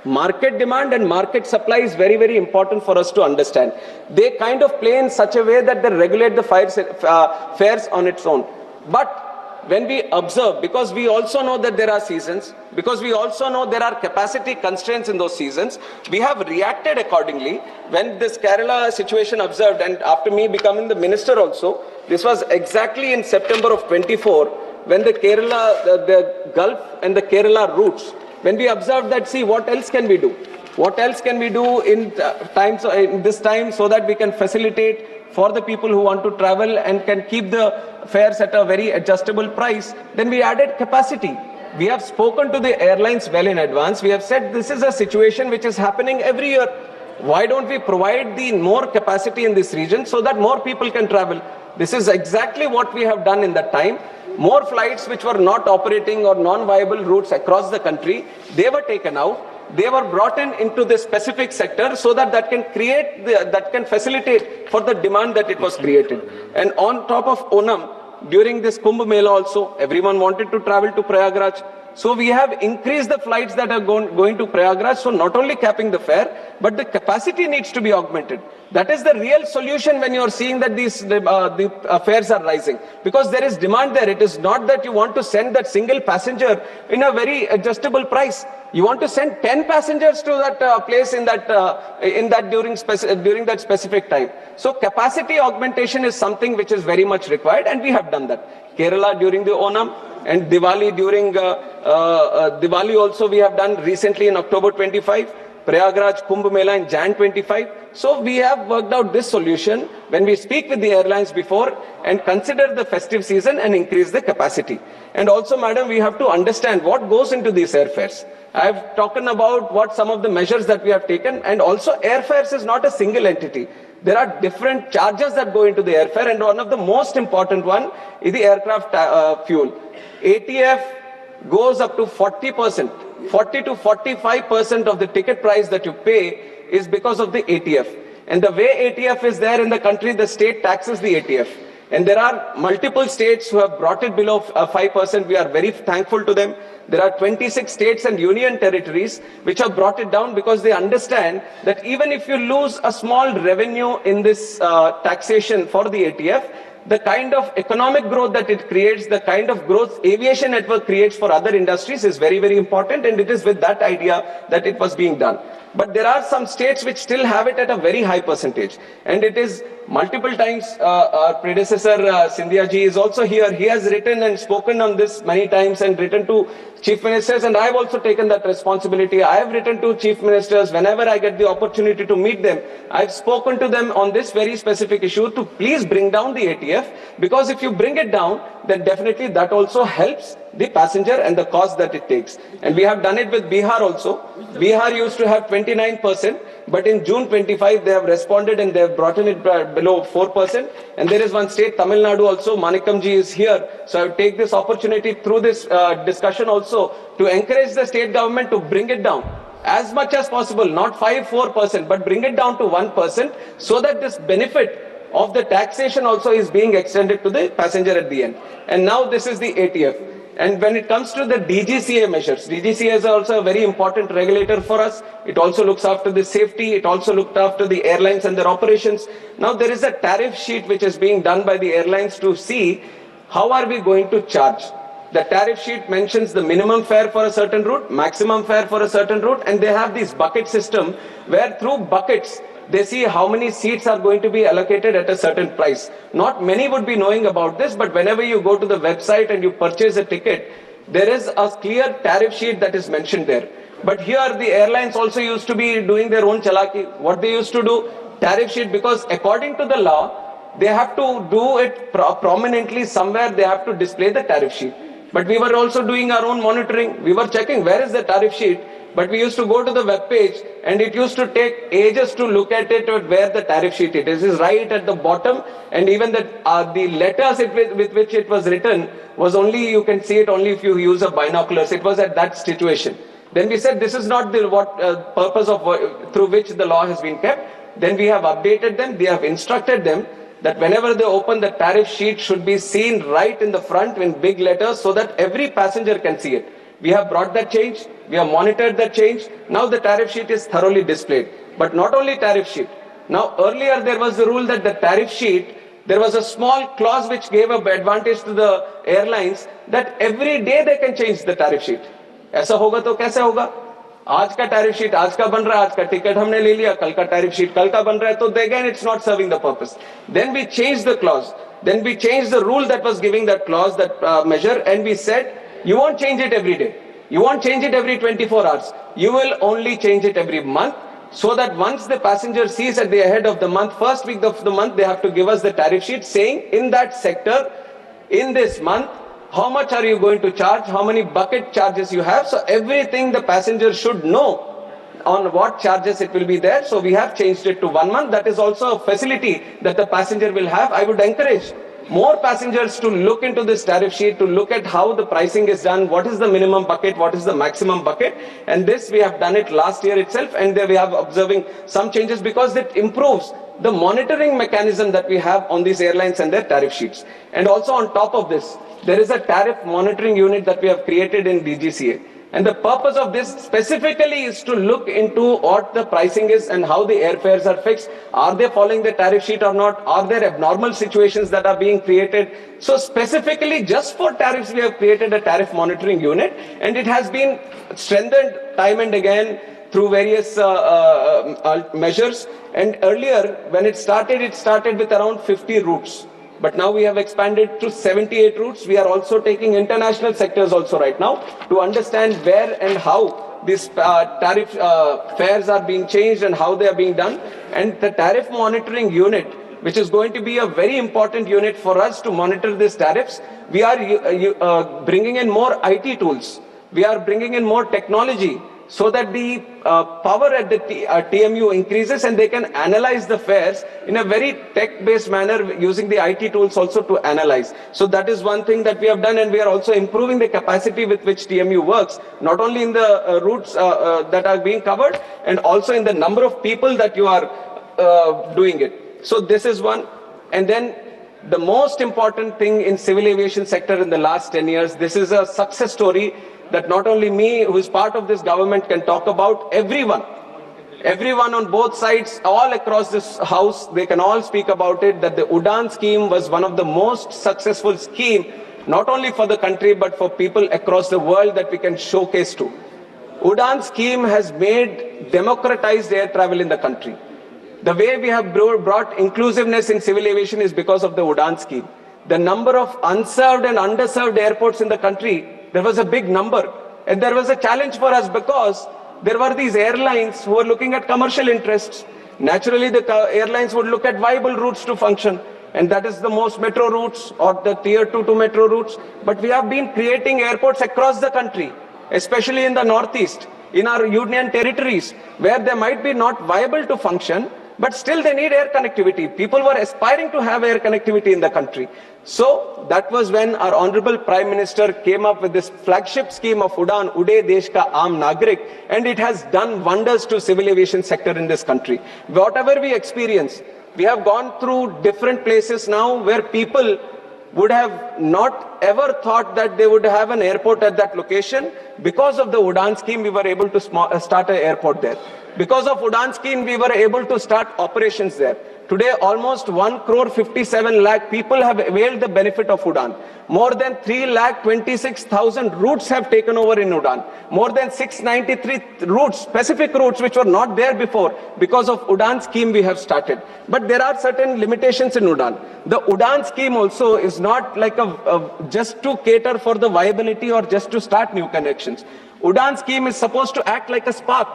Market demand and market supply is very, very important for us to understand. They kind of play in such a way that they regulate the fares on its own. But when we observe, because we also know that there are seasons, because we also know there are capacity constraints in those seasons, we have reacted accordingly. When this Kerala situation observed, and after me becoming the minister also, this was exactly in September of 24, when the Kerala, the Gulf and the Kerala routes, when we observed that, see, what else can we do? What else can we do in this time so that we can facilitate for the people who want to travel and can keep the fares at a very adjustable price? Then we added capacity. We have spoken to the airlines well in advance. We have said this is a situation which is happening every year. Why don't we provide the more capacity in this region so that more people can travel? This is exactly what we have done in that time. More flights which were not operating or non-viable routes across the country, they were taken out. They were brought into this specific sector so that that can facilitate for the demand that it was created. And on top of Onam, during this Kumbh Mela also, everyone wanted to travel to Prayagraj. So we have increased the flights that are going to Prayagraj. So not only capping the fare, but the capacity needs to be augmented. That is the real solution when you are seeing that the fares are rising. Because there is demand there. It is not that you want to send that single passenger in a very adjustable price. You want to send 10 passengers to that place during that specific time. So capacity augmentation is something which is very much required, and we have done that. Kerala during the Onam, and Diwali during Diwali also we have done recently in October 25, Prayagraj Kumbh Mela in Jan 25. So we have worked out this solution when we speak with the airlines before and consider the festive season and increase the capacity. And also, madam, we have to understand what goes into these airfares. I have talked about what some of the measures that we have taken, and also airfares is not a single entity. There are different charges that go into the airfare, and one of the most important one is the aircraft fuel. ATF goes up to 40%, 40 to 45% of the ticket price that you pay is because of the ATF. And the way ATF is there in the country, the state taxes the ATF. And there are multiple states who have brought it below 5%. We are very thankful to them. There are 26 states and union territories which have brought it down because they understand that even if you lose a small revenue in this taxation for the ATF, the kind of economic growth that it creates, the kind of growth aviation network creates for other industries is very, very important, and it is with that idea that it was being done. But there are some states which still have it at a very high percentage, and it is multiple times. Our predecessor Sindhya ji is also here. He has written and spoken on this many times and written to chief ministers, and I have also taken that responsibility. I have written to chief ministers whenever I get the opportunity to meet them. I have spoken to them on this very specific issue to please bring down the ATF, because if you bring it down, then definitely that also helps the passenger and the cost that it takes. And we have done it with Bihar also. Bihar used to have 29%, but in June 25 they have responded and they have brought it below 4%. And there is one state, Tamil Nadu also, Manikamji is here. So I will take this opportunity through this discussion also to encourage the state government to bring it down as much as possible, not 4%, but bring it down to 1%, so that this benefit of the taxation also is being extended to the passenger at the end. And now this is the ATF. And when it comes to the DGCA measures, DGCA is also a very important regulator for us. It also looks after the safety. It also looked after the airlines and their operations. Now there is a tariff sheet which is being done by the airlines to see how are we going to charge. The tariff sheet mentions the minimum fare for a certain route, maximum fare for a certain route, and they have this bucket system where through buckets they see how many seats are going to be allocated at a certain price. Not many would be knowing about this, but whenever you go to the website and you purchase a ticket, there is a clear tariff sheet that is mentioned there. But here the airlines also used to be doing their own chalaki. What they used to do, tariff sheet, because according to the law, they have to do it prominently somewhere, they have to display the tariff sheet. But we were also doing our own monitoring. We were checking where is the tariff sheet. But we used to go to the web page and it used to take ages to look at it where the tariff sheet it is. It is right at the bottom, and even the letters with which it was written was only, you can see it only if you use a binoculars. It was at that situation. Then we said this is not the purpose of through which the law has been kept. Then we have updated them. We have instructed them that whenever they open, the tariff sheet should be seen right in the front in big letters so that every passenger can see it. We have brought that change. We have monitored that change. Now the tariff sheet is thoroughly displayed. But not only tariff sheet. Now earlier there was the rule that the tariff sheet, there was a small clause which gave an advantage to the airlines that every day they can change the tariff sheet. ऐसा होगा तो कैसे होगा? आज का tariff sheet आज का बन रहा है, आज का ticket हमने ले लिया, कल का tariff sheet कल का बन रहा है, तो again it's not serving the purpose. Then we changed the clause. Then we changed the rule that was giving that clause, that measure, and we said, you won't change it every day. You won't change it every 24 hours. You will only change it every month, so that once the passenger sees at the end of the month, first week of the month, they have to give us the tariff sheet saying in that sector, in this month, how much are you going to charge, how many bucket charges you have. So everything the passenger should know on what charges it will be there. So we have changed it to 1 month. That is also a facility that the passenger will have. I would encourage more passengers to look into this tariff sheet, to look at how the pricing is done, what is the minimum bucket, what is the maximum bucket. And this we have done it last year itself, and we have observing some changes because it improves the monitoring mechanism that we have on these airlines and their tariff sheets. And also on top of this, there is a tariff monitoring unit that we have created in DGCA. And the purpose of this specifically is to look into what the pricing is and how the airfares are fixed. Are they following the tariff sheet or not? Are there abnormal situations that are being created? So specifically just for tariffs, we have created a tariff monitoring unit, and it has been strengthened time and again through various measures. And earlier, when it started with around 50 routes. But now we have expanded to 78 routes. We are also taking international sectors also right now to understand where and how these tariff fares are being changed and how they are being done. And the tariff monitoring unit, which is going to be a very important unit for us to monitor these tariffs, we are bringing in more IT tools. We are bringing in more technology so that the power at the TMU increases and they can analyze the fares in a very tech-based manner using the IT tools also to analyze. So that is one thing that we have done, and we are also improving the capacity with which TMU works, not only in the routes that are being covered, and also in the number of people that you are doing it. So this is one. And then the most important thing in civil aviation sector in the last 10 years, this is a success story that not only me, who is part of this government, can talk about. Everyone on both sides, all across this house, they can all speak about it, that the UDAN scheme was one of the most successful scheme, not only for the country, but for people across the world that we can showcase to. UDAN scheme has made democratized air travel in the country. The way we have brought inclusiveness in civil aviation is because of the UDAN scheme. The number of unserved and underserved airports in the country, there was a big number, and there was a challenge for us because there were these airlines who were looking at commercial interests. Naturally, the airlines would look at viable routes to function, and that is the most metro routes or the tier 2 to metro routes. But we have been creating airports across the country, especially in the northeast, in our union territories, where they might be not viable to function, but still they need air connectivity. People were aspiring to have air connectivity in the country. So that was when our Honorable Prime Minister came up with this flagship scheme of UDAN, Ude Desh Ka Aam Nagrik, and it has done wonders to civil aviation sector in this country. Whatever we experience, we have gone through different places now where people would have not ever thought that they would have an airport at that location. Because of the UDAN scheme, we were able to start an airport there. Because of UDAN scheme, we were able to start operations there. Today, almost 1,57 lakh people have availed the benefit of UDAN. More than 3,26,000 routes have taken over in UDAN. More than 693 routes, specific routes which were not there before. Because of UDAN scheme, we have started. But there are certain limitations in UDAN. The UDAN scheme also is not like just to cater for the viability or just to start new connections. UDAN scheme is supposed to act like a spark.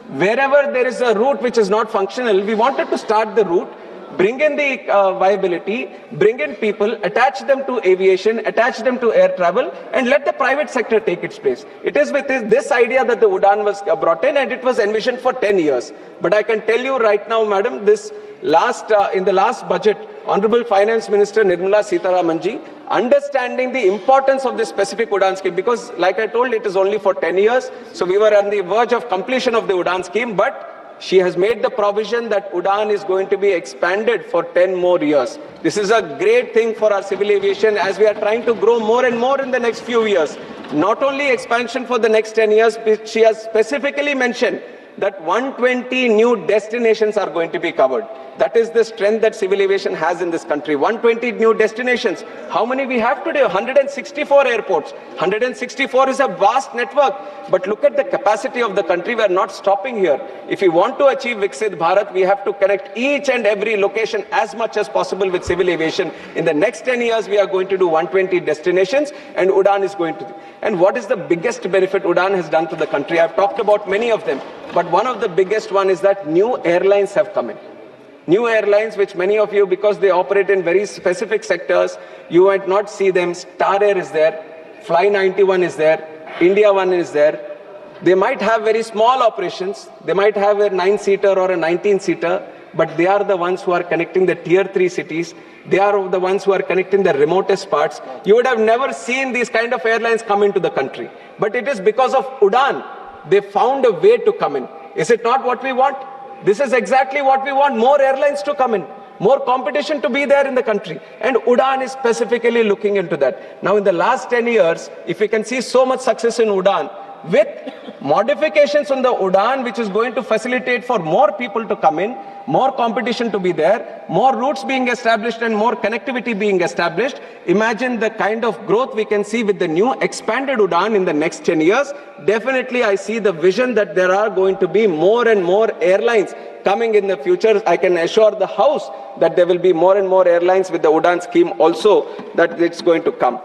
Wherever there is a route which is not functional, we wanted to start the route, bring in the viability, bring in people, attach them to aviation, attach them to air travel, and let the private sector take its place. It is with this idea that the UDAN was brought in, and it was envisioned for 10 years. But I can tell you right now, madam, this in the last budget, Honorable Finance Minister Nirmala Sitharaman ji, understanding the importance of this specific UDAN scheme, because like I told, it is only for 10 years. So we were on the verge of completion of the UDAN scheme, but she has made the provision that UDAN is going to be expanded for 10 more years. This is a great thing for our civil aviation as we are trying to grow more and more in the next few years. Not only expansion for the next 10 years, she has specifically mentioned that 120 new destinations are going to be covered. That is the strength that civil aviation has in this country. 120 new destinations. How many we have today? 164 airports. 164 is a vast network. But look at the capacity of the country. We are not stopping here. If we want to achieve Viksit Bharat, we have to connect each and every location as much as possible with civil aviation. In the next 10 years, we are going to do 120 destinations and UDAN is going to. And what is the biggest benefit UDAN has done to the country? I've talked about many of them. But one of the biggest one is that new airlines have come in. New airlines, which many of you, because they operate in very specific sectors, you might not see them. Star Air is there, Fly 91 is there, India One is there. They might have very small operations. They might have a 9-seater or a 19-seater, but they are the ones who are connecting the tier 3 cities. They are the ones who are connecting the remotest parts. You would have never seen these kind of airlines come into the country. But it is because of UDAN. They found a way to come in. Is it not what we want? This is exactly what we want. More airlines to come in. More competition to be there in the country. And UDAN is specifically looking into that. Now in the last 10 years, if we can see so much success in UDAN, with modifications on the UDAN, which is going to facilitate for more people to come in, more competition to be there, more routes being established and more connectivity being established. Imagine the kind of growth we can see with the new expanded UDAN in the next 10 years. Definitely I see the vision that there are going to be more and more airlines coming in the future. I can assure the House that there will be more and more airlines with the UDAN scheme also, that it's going to come.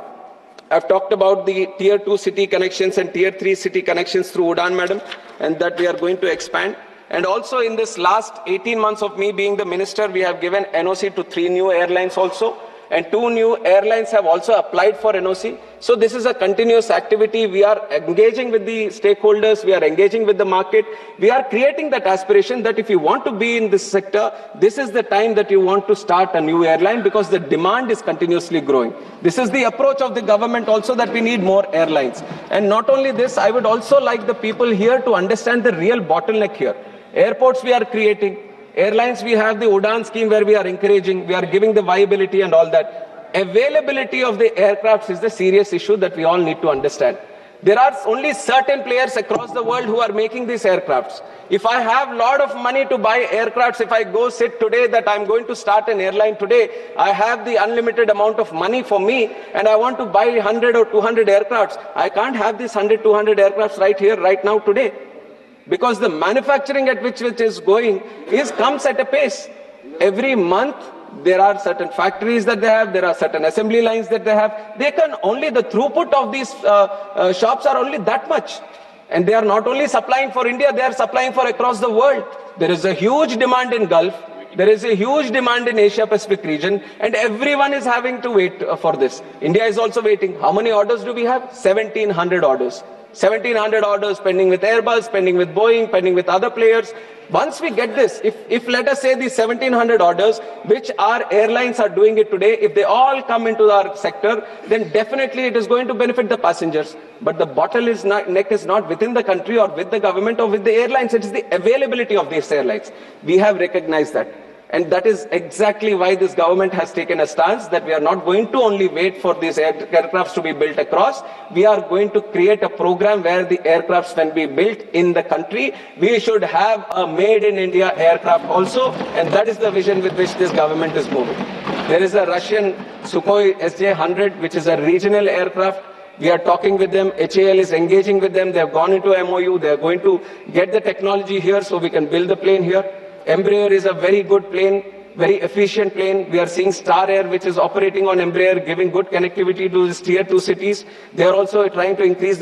I've talked about the tier 2 city connections and tier 3 city connections through UDAN, madam, and that we are going to expand. And also in this last 18 months of me being the minister, we have given NOC to 3 new airlines also. And 2 new airlines have also applied for NOC. So this is a continuous activity. We are engaging with the stakeholders. We are engaging with the market. We are creating that aspiration that if you want to be in this sector, this is the time that you want to start a new airline, because the demand is continuously growing. This is the approach of the government also, that we need more airlines. And not only this, I would also like the people here to understand the real bottleneck here. Airports we are creating. Airlines, we have the UDAN scheme where we are encouraging, we are giving the viability and all that. Availability of the aircrafts is the serious issue that we all need to understand. There are only certain players across the world who are making these aircrafts. If I have a lot of money to buy aircrafts, if I go sit today that I'm going to start an airline today, I have the unlimited amount of money for me and I want to buy 100 or 200 aircrafts. I can't have these 100, 200 aircrafts right here, right now, today. Because the manufacturing at which it is going comes at a pace. Every month, there are certain factories that they have, there are certain assembly lines that they have. They can only, the throughput of these shops are only that much. And they are not only supplying for India, they are supplying for across the world. There is a huge demand in Gulf. There is a huge demand in Asia Pacific region, and everyone is having to wait for this. India is also waiting. How many orders do we have? 1,700 orders. 1,700 orders pending with Airbus, pending with Boeing, pending with other players. Once we get this, if let us say these 1,700 orders, which our airlines are doing it today, if they all come into our sector, then definitely it is going to benefit the passengers. But the bottleneck is not within the country or with the government or with the airlines. It is the availability of these airlines. We have recognized that. And that is exactly why this government has taken a stance that we are not going to only wait for these aircrafts to be built across. We are going to create a program where the aircrafts can be built in the country. We should have a made in India aircraft also, and that is the vision with which this government is moving. There is a Russian Sukhoi Sj-100, which is a regional aircraft. We are talking with them. HAL is engaging with them. They have gone into MOU. They are going to get the technology here so we can build the plane here. Embraer is a very good plane, very efficient plane. We are seeing Star Air, which is operating on Embraer, giving good connectivity to these tier 2 cities. They are also trying to increase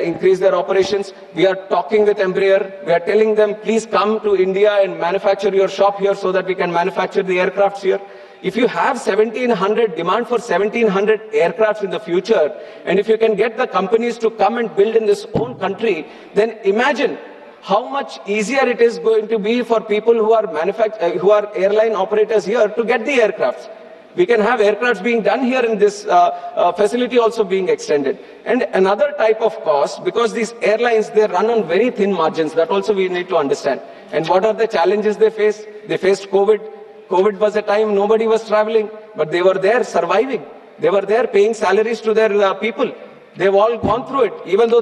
increase their operations. We are talking with Embraer. We are telling them, please come to India and manufacture your shop here so that we can manufacture the aircrafts here. If you have 1,700, demand for 1,700 aircrafts in the future, and if you can get the companies to come and build in this own country, then imagine how much easier it is going to be for people who are airline operators here to get the aircrafts. We can have aircrafts being done here in this facility also being extended. And another type of cost, because these airlines, they run on very thin margins, that also we need to understand. And what are the challenges they face? They faced COVID. COVID was a time nobody was traveling, but they were there surviving. They were there paying salaries to their people. They've all gone through it, even though